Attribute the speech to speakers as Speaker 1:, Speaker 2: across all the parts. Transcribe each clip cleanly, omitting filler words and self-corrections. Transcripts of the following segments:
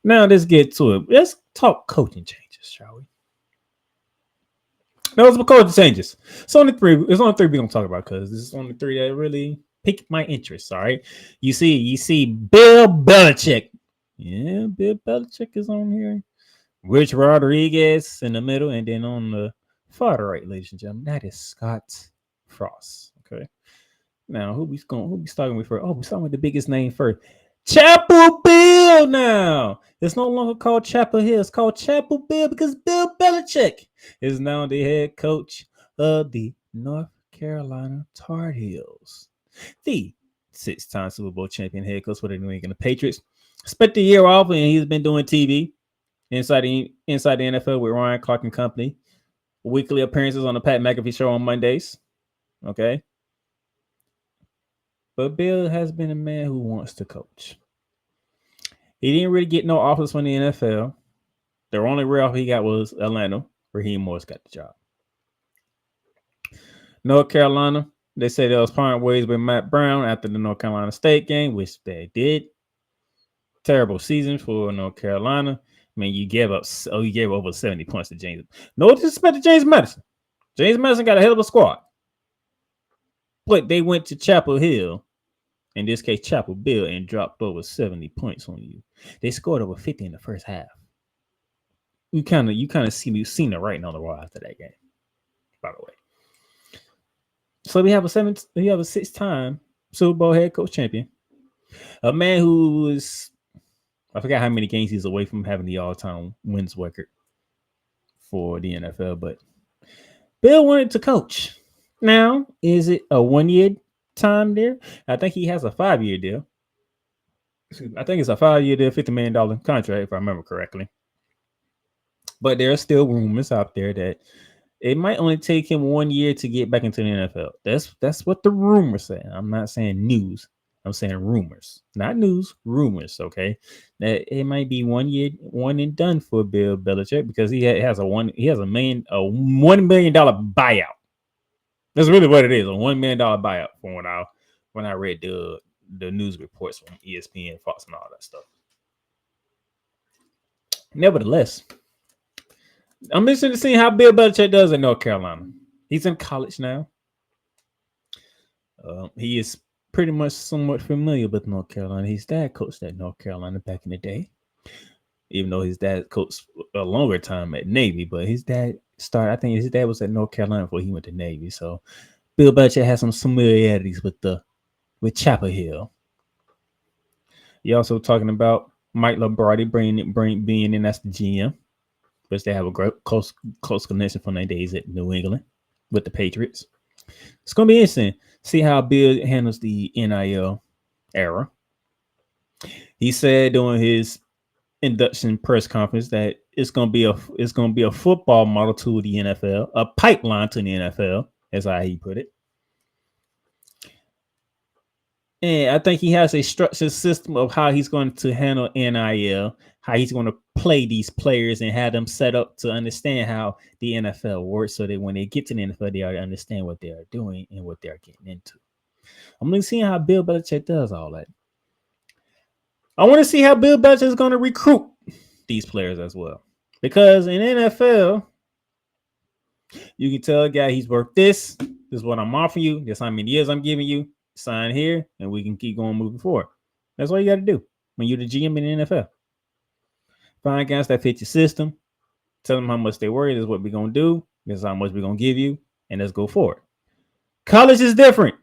Speaker 1: Now let's get to it. Let's talk coaching changes, shall we? Those were coaching changes. It's only three. It's only three we're gonna talk about because this is only three that really piqued my interest. All right. You see Bill Belichick. Yeah, Bill Belichick is on here. Rich Rodriguez in the middle, and then on the far right, ladies and gentlemen, that is Scott Frost. Okay. Now who we starting with first? Oh, we're starting with the biggest name first. Chapel Bill now. It's no longer called Chapel Hill. It's called Chapel Bill because Bill Belichick is now the head coach of the North Carolina Tar Heels. The six-time Super Bowl champion head coach for the New England Patriots. Spent the year off and he's been doing TV inside the NFL with Ryan Clark and company. Weekly appearances on the Pat McAfee show on Mondays. Okay. But Bill has been a man who wants to coach. He didn't really get no offers from the NFL. The only real offer he got was Atlanta, where Raheem Morris got the job. North Carolina, they say they was parting ways with Matt Brown after the North Carolina State game, which they did. Terrible season for North Carolina. I mean, you gave over 70 points to James. No disrespect to James Madison. James Madison got a hell of a squad. But they went to Chapel Hill, in this case Chapel Bill, and dropped over 70 points on you. They scored over 50 in the first half. You kind of seen the writing on the wall after that game, by the way. So we have a six-time Super Bowl head coach champion, a man who is, I forgot how many games he's away from having the all-time wins record for the NFL, but Bill wanted to coach. Now, is it a 1 year time there? I think he has a 5-year deal. I think it's a 5-year deal, $50 million contract, if I remember correctly. But there are still rumors out there that it might only take him 1 year to get back into the NFL. That's what the rumors say. I'm not saying news. I'm saying rumors, not news, rumors. Okay, that it might be 1 year, one and done for Bill Belichick because he has a $1 million buyout. That's really what it is, a $1 million buyout from when I read the news reports from ESPN, Fox, and all that stuff. Nevertheless, I'm interested to see how Bill Belichick does in North Carolina. He's in college now. He is pretty much somewhat familiar with North Carolina. His dad coached at North Carolina back in the day, even though his dad coached a longer time at Navy. But his dad I think his dad was at North Carolina before he went to Navy. So Bill Belichick has some familiarities with Chapel Hill. You're also talking about Mike Lombardi being in as the GM, which they have a great close connection from their days at New England with the Patriots. It's going to be interesting. See how Bill handles the NIL era. He said during his induction press conference that it's going to be a football model to the NFL, a pipeline to the NFL, as how he put it. And I think he has a structured system of how he's going to handle NIL, how he's going to play these players and have them set up to understand how the NFL works so that when they get to the NFL, they already understand what they are doing and what they're getting into. I'm going to see how Bill Belichick does all that. I want to see how Bill Belichick is going to recruit these players as well. Because in NFL, you can tell a guy he's worth this. This is what I'm offering you. This is how many years I'm giving you. Sign here, and we can keep going moving forward. That's all you got to do when you're the GM in the NFL. Find guys that fit your system. Tell them how much they worry. This is what we're going to do. This is how much we're going to give you, and let's go forward. College is different.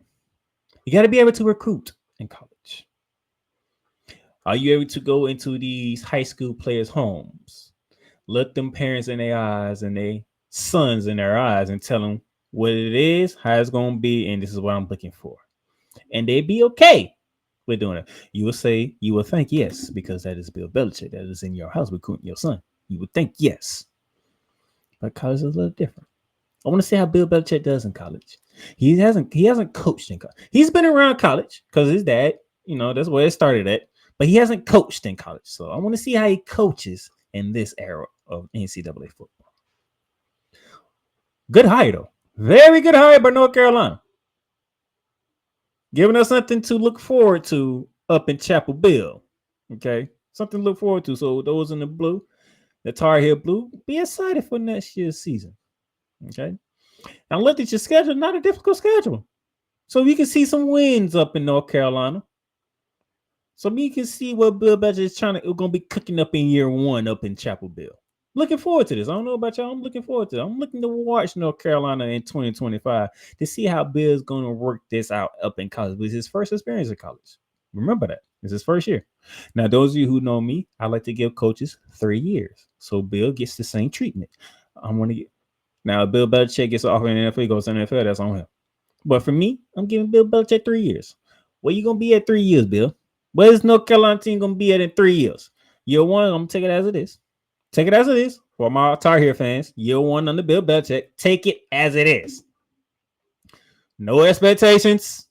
Speaker 1: You got to be able to recruit in college. Are you able to go into these high school players' homes, look them parents in their eyes and their sons in their eyes and tell them what it is, how it's going to be, and this is what I'm looking for? And they'd be okay with doing it. You will think yes, because that is Bill Belichick. That is in your house recruiting your son. You would think yes. But college is a little different. I want to see how Bill Belichick does in college. He hasn't coached in college. He's been around college because his dad, that's where it started at. But he hasn't coached in college. So I want to see how he coaches in this era of NCAA football. Good hire, though. Very good hire by North Carolina. Giving us something to look forward to up in Chapel Bill. Okay. Something to look forward to. So those in the blue, the Tar Heel blue, be excited for next year's season. Okay. Now look at your schedule, not a difficult schedule. So we can see some wins up in North Carolina. So we can see what Bill Belichick is gonna be cooking up in year one up in Chapel Hill. Looking forward to this. I don't know about y'all. I'm looking forward to it. I'm looking to watch North Carolina in 2025 to see how Bill's going to work this out up in college. It was his first experience in college. Remember that. It's his first year. Now, those of you who know me, I like to give coaches 3 years. So Bill gets the same treatment. I'm going to get. Now, if Bill Belichick gets off in the NFL, he goes to the NFL, that's on him. But for me, I'm giving Bill Belichick 3 years. Where you going to be at 3 years, Bill? Where's North Carolina team going to be at in 3 years? Year one, I'm going to take it as it is. Take it as it is. For my Tar Heel fans, year one under Bill Belichick, take it as it is. No expectations.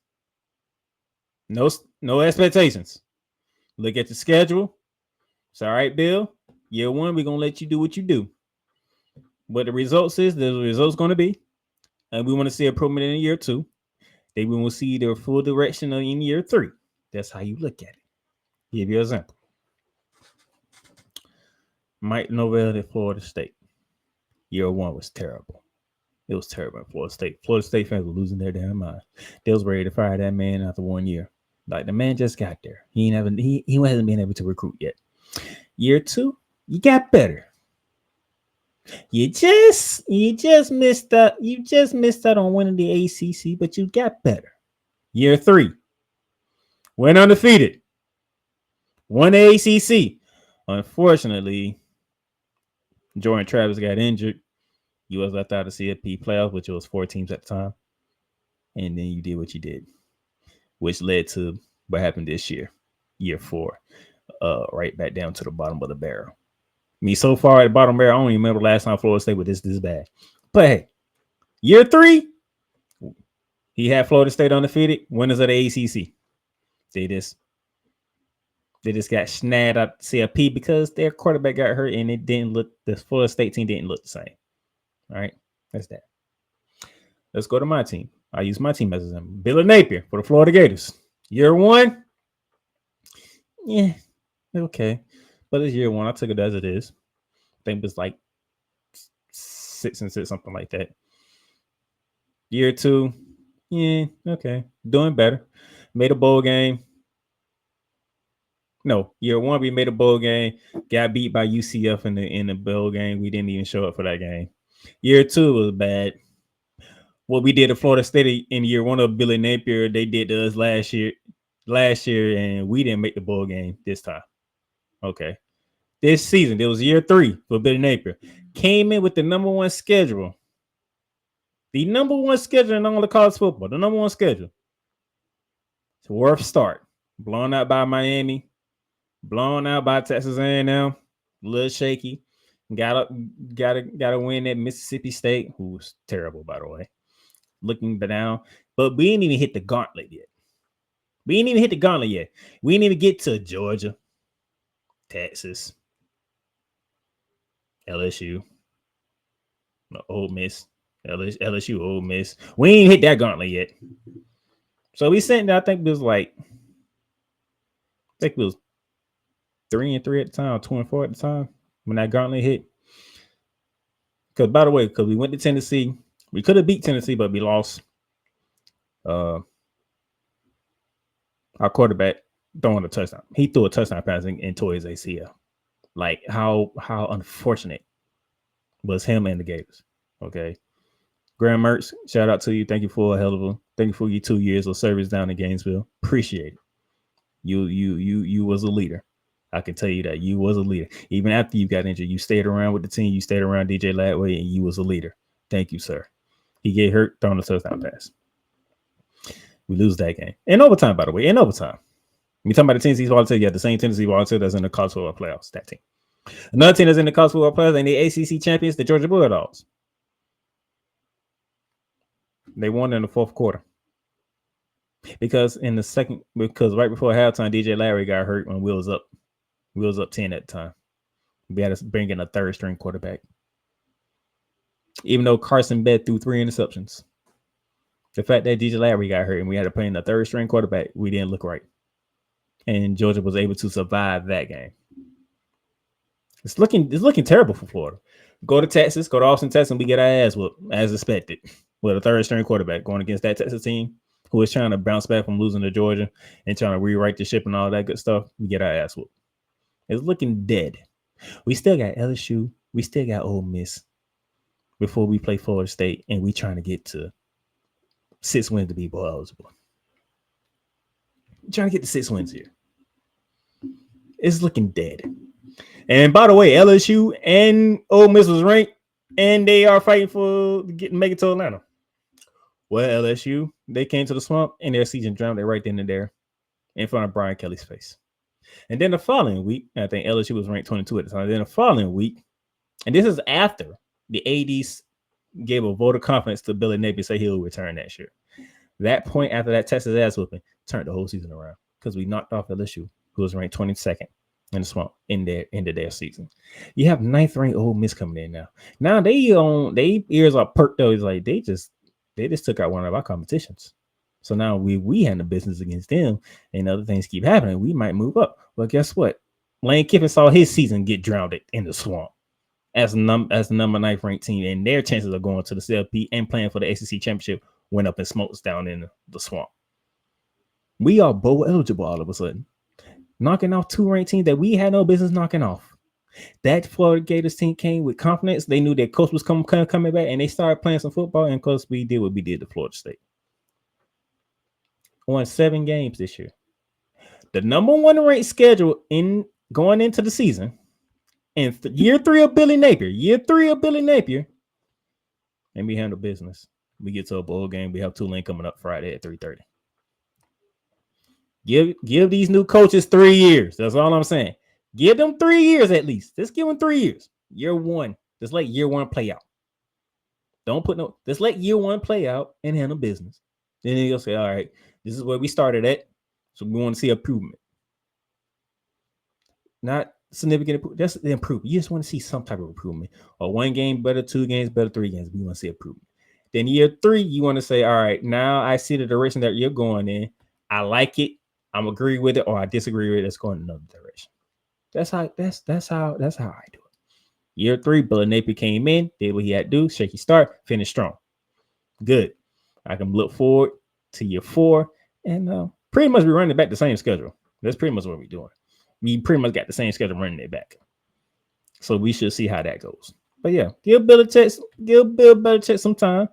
Speaker 1: No expectations. Look at the schedule. It's all right, Bill. Year one, we're going to let you do what you do. What the results is, the results going to be. And we want to see improvement in year two. Then we will see their full direction in year three. That's how you look at it. Give you an example. Mike Norvell at Florida State. Year one was terrible. It was terrible at Florida State. Florida State fans were losing their damn mind. They was ready to fire that man after 1 year. Like the man just got there. He hasn't been able to recruit yet. Year two, you got better. You just missed out. You just missed out on winning the ACC, but you got better. Year three, went undefeated. Won the ACC. Unfortunately, Jordan Travis got injured. You was left out of CFP playoffs, which was 4 teams at the time. And then you did what you did, which led to what happened this year, year 4, right back down to the bottom of the barrel. I mean, so far at the bottom of the barrel, I don't even remember the last time Florida State was this bad. But hey, year 3, he had Florida State undefeated, winners of the ACC. They just got snagged out CFP because their quarterback got hurt and the Florida State team didn't look the same. All right, that's that. Let's go to my team. I use my team as an example. Billy Napier for the Florida Gators. Year 1, yeah, okay. But it's year 1. I took it as it is. I think it was like 6-6, something like that. Year 2, yeah, okay. Doing better. Made a bowl game. No, year 1 we made a bowl game. Got beat by UCF in the bowl game. We didn't even show up for that game. Year 2 was bad. What we did at Florida State in year 1 of Billy Napier, they did to us last year, and we didn't make the bowl game this time. Okay. This season, it was year 3 for Billy Napier. Came in with the number 1 schedule. The number 1 schedule in all the college football. The number 1 schedule. It's a worth start. Blown out by Miami. Blown out by Texas A&M. A little shaky. Got to win at Mississippi State, who was terrible, by the way. Looking down. But we didn't even hit the gauntlet yet. We didn't even get to Georgia, Texas, LSU, Ole Miss, LSU, Ole Miss. We ain't hit that gauntlet yet. So we sitting there, I think it was 3-3 at the time, 2-4 at the time when that gauntlet hit. Because by the way, because we went to Tennessee, we could have beat Tennessee, but we lost. Our quarterback throwing a touchdown. He threw a touchdown pass and tore his ACL. Like how unfortunate was him and the Gators. Okay. Graham Mertz, shout out to you. Thank you for your 2 years of service down in Gainesville. Appreciate it. You was a leader. I can tell you that you was a leader. Even after you got injured, you stayed around with the team. You stayed around DJ Latway, and you was a leader. Thank you, sir. He get hurt throwing a touchdown pass. We lose that game. In overtime, by the way. In overtime. When you're talking about the Tennessee Volunteer, you have the same Tennessee Volunteer that's in the college football playoffs. That team. Another team that's in the college football playoffs and the ACC champions, the Georgia Bulldogs. They won in the 4th quarter. Because right before halftime, DJ Larry got hurt when we was up 10 at the time. We had to bring in a 3rd string quarterback. Even though Carson Bed threw 3 interceptions. The fact that DJ Larry got hurt and we had to play in the 3rd string quarterback, we didn't look right. And Georgia was able to survive that game. It's looking terrible for Florida. Go to Texas, go to Austin, Texas, and we get our ass whooped as expected with a third string quarterback going against that Texas team who is trying to bounce back from losing to Georgia and trying to rewrite the ship and all that good stuff. We get our ass whooped. It's looking dead. We still got LSU. We still got Ole Miss before we play Florida State, and we trying to get to 6 wins to be bowl eligible. Trying to get to 6 wins here. It's looking dead. And by the way, LSU and Ole Miss was ranked, and they are fighting for make it to Atlanta. Well, LSU, they came to the swamp, and their season drowned. They right then and there in front of Brian Kelly's face. And then the following week, I think LSU was ranked 22 at the time. Then the following week, and this is after the ADs gave a vote of confidence to Billy Napier, say he'll return next year. That point after that Texas ass whooping turned the whole season around because we knocked off LSU, who was ranked 22nd in the swamp in their end of their season. You have 9th ranked Ole Miss coming in now. Now they ears are perked though. It's like they just took out one of our competitions. So now we handle business against them, and other things keep happening. We might move up. But guess what? Lane Kiffin saw his season get drowned in the swamp as the number 9th ranked team, and their chances of going to the CLP and playing for the ACC championship went up in smokes down in the swamp. We are bowl eligible all of a sudden, knocking off 2 ranked teams that we had no business knocking off. That Florida Gators team came with confidence. They knew their coach was coming back, and they started playing some football. And of course, we did what we did to Florida State. Won 7 games this year. The number 1 ranked schedule in going into the season, and year 3 of Billy Napier, and we handle business. We get to a bowl game. We have Tulane coming up Friday at 3:30. Give these new coaches 3 years. That's all I'm saying. Give them 3 years at least. Just give them 3 years. Year 1. Just let year 1 play out. Don't put no. Just let year 1 play out and handle business. Then you'll say, all right, this is where we started at. So we want to see improvement. Not significant improvement. Just the improvement. You just want to see some type of improvement. Or 1 game better, 2 games better, 3 games. We want to see improvement. Then year 3, you want to say, all right, now I see the direction that you're going in. I like it. I'm agree with it, or I disagree with it. Let's go in another direction. That's how I do it. Year 3, Billy Napier came in, did what he had to do, shaky start, finish strong. Good. I can look forward to year 4, and pretty much we're running back the same schedule. That's pretty much what we're doing. We pretty much got the same schedule running it back. So we should see how that goes. But yeah, give Bill Belichick some time.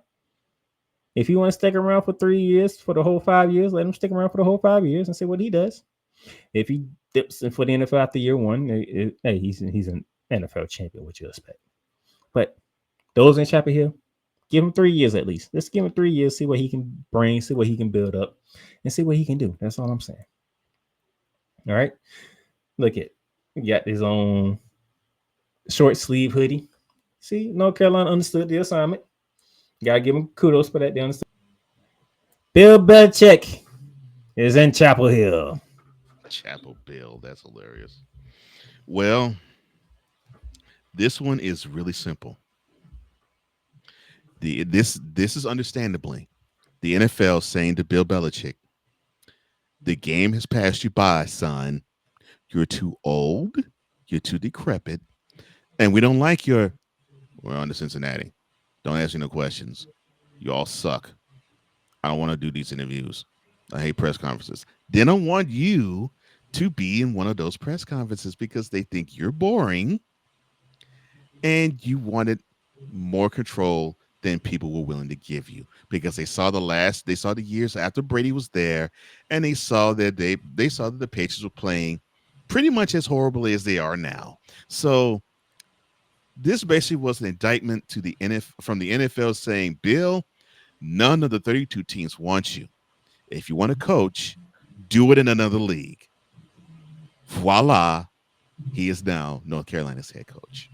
Speaker 1: If you want to stick around for 3 years, for the whole 5 years, let him stick around for the whole 5 years and see what he does. If he dips in for the NFL after year 1, hey, he's an NFL champion, what you expect. But those in Chapel Hill, give him 3 years at least. Let's give him 3 years, see what he can bring, see what he can build up, and see what he can do. That's all I'm saying. All right. Look at, he got his own short sleeve hoodie. See, North Carolina understood the assignment. Gotta give him kudos for that. They understand. Bill Belichick is in Chapel Hill.
Speaker 2: Chapel Bill, that's hilarious. Well, this one is really simple. This is understandably the NFL saying to Bill Belichick, the game has passed you by, son. You're too old, you're too decrepit, and we don't like your. We're on to Cincinnati. Don't ask me no questions. You all suck. I don't want to do these interviews. I hate press conferences. They don't want you to be in one of those press conferences because they think you're boring and you wanted more control than people were willing to give you because they saw the years after Brady was there, and they saw that they saw that the Patriots were playing pretty much as horribly as they are now. So this basically was an indictment to the from the NFL saying, Bill, none of the 32 teams want you. If you want to coach, do it in another league. Voila, he is now North Carolina's head coach.